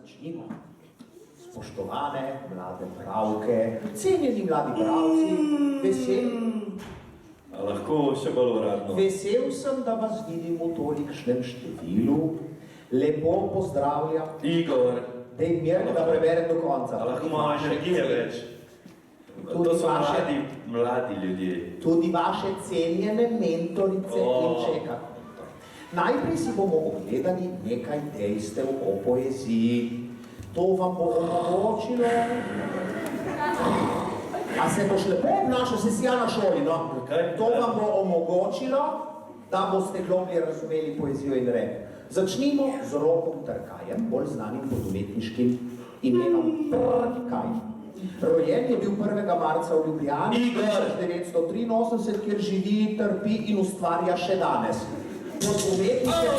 Začnimo. Spoštovane mlade bralke, cenjeni mladi bralci, lahko še bolj uradno. Vesel sem, da vas vidim v tolikšnem številu. Lepo pozdravljam. Igor. Dej mir, da preberem do konca. Lahko malo energije več. To so mladi ljudje. Tudi vaše cenjene mentorice in čeka. Najprej si bomo ogledali nekaj dejstev o poeziji. To vam bo omogočilo... A se boš lepo obnašal, se si ja na šoli, no? To vam bo omogočilo, da boste globlje razumeli poezijo in rep. Začnimo z Rokom Trkajem, bolj znanim pod umetniškim imenom Trkaj. Rojen je bil 1. marca v Ljubljani 1983, kjer živi, trpi in ustvarja še danes. Pod umetniškim...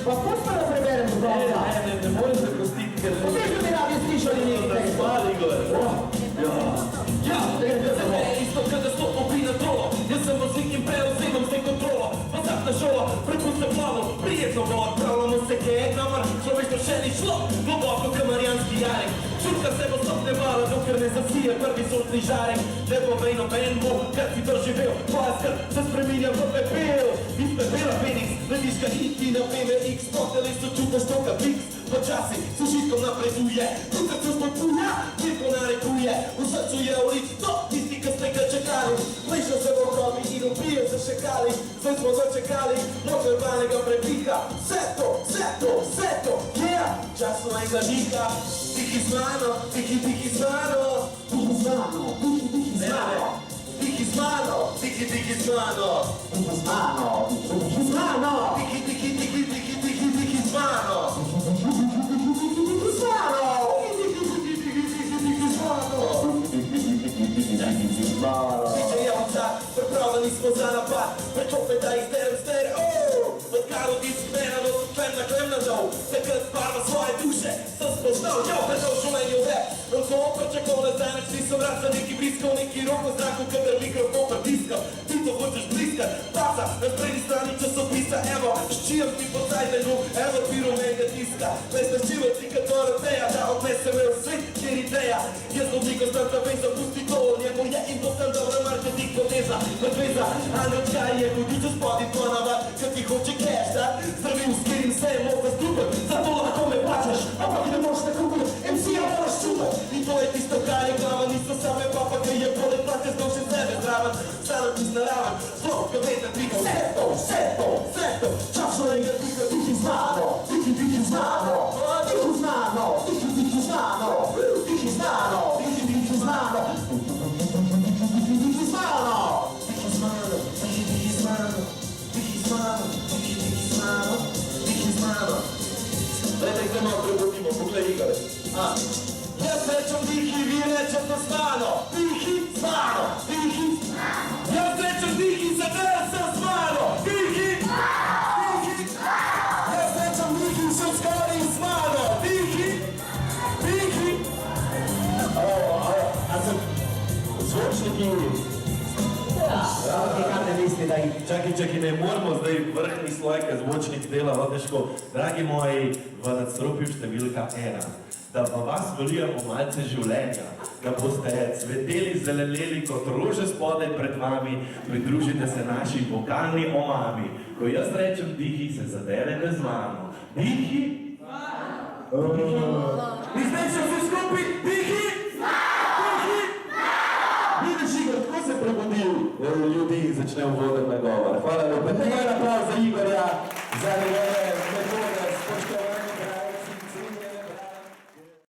Pa posto da preberem v konca? Ne morem se prostiti, ker... Potem bi radi slišali nekaj. Hvala, Igor. Ja, za me je isto, kada stopom pri na trolo. Jaz sem voznik in preuzemam vse kontrolo. Pozad na šolo, prepustam plavo, prijetno bo odpravljamo se kje namar. Človeštvo še ni šlo, globoko kamarjanski jarek. Čutka se bo stopnevala, dokler ne zasije prvi sončni žarek. Ne bo vej noben bo, kad si doživel, tvoja skrb se spreminja v pepel. Iz pepela Feniks, letiška iti na PMX, po telesu čutaš toga Pix. Počasi s užitkom napreduje, tukaj se spodbuja, mirko narekuje. V srcu je ulic to, tisti, ki ste ga čekali. Pleša se v ogrobi in ubije se šekali. Sve smo začekali, noč verbalnega prepiha. Vse to, yeah! Čas svojega diha. Tihi z mano, tihi z mano. Tihi z mano, tihi z mano. Tihi z mano, tihi z mano. Tihi z mano, tihi z mano. Tihi z mano. Pripravljeni smo za napad, prečope da izderem stereo. Od karo disciplinano, klemna dol. Takrat barva svoje duše, sem spoznal, predal življenju rap. Rozumom pričakal nazaj, nisem rad za neki blisko, neki rok v zraku, kadar mikrofon pritiskam. Ti to hočeš bliskat, pasa, na sprednji strani časopisa, evo, ščijem ti po cajtenu, evo biro mega tiska. Vesna ščivati, katero teja, da odnesem v svet, kjer ideja. Jaz odliko stanta vem, zapusti to, njemu je in posem dobra marketing poteza. Medveza, angelčka je hudičo spodi tvoj navad, kad ti hoče cash, da? Zdravim, skirim se, moga skupaj, zato lahko me plačaš, ampak ne moš tako kot MC-ja moraš čupaj. In to je tisto, kar je glava, niso same papa, kaj je poleg plate, zdol še sebe zdravan. Stano ti znaravan, zlo, ga vedno trika, vse to, čašno je ga trika, tihi z mano, tihi z mano, tihi z mano, tihi z mano, tihi z mano, tihi z mano, tihi z mano. Dajte se malo prebudimo, poglej Igor. Jaz rečem dihi, vi rečete smano. Dihi, smano, dihi. Jaz rečem dihi, zadel sem smano. Dihi, dihi. Jaz rečem dihi, sem skori smano. Dihi, dihi. A sem Zvočniki. Čakaj, ne moramo zdaj vrhni sloj, kaj zvočnik dela vodeško. Dragi moji, v nadstropju številka 1, da pa vas velijamo malce življenja, da boste cveteli, zeleneli kot rože spodaj pred vami, pridružite se naši vokalni omami. Ko jaz rečem dihi, se zaderete z mano. Dihi? Mi zdaj še vsi skupaj, dihi? Vidiš, Igor, tako se prebudil ljudi in začne uvoden nagovor. Hvala lepa.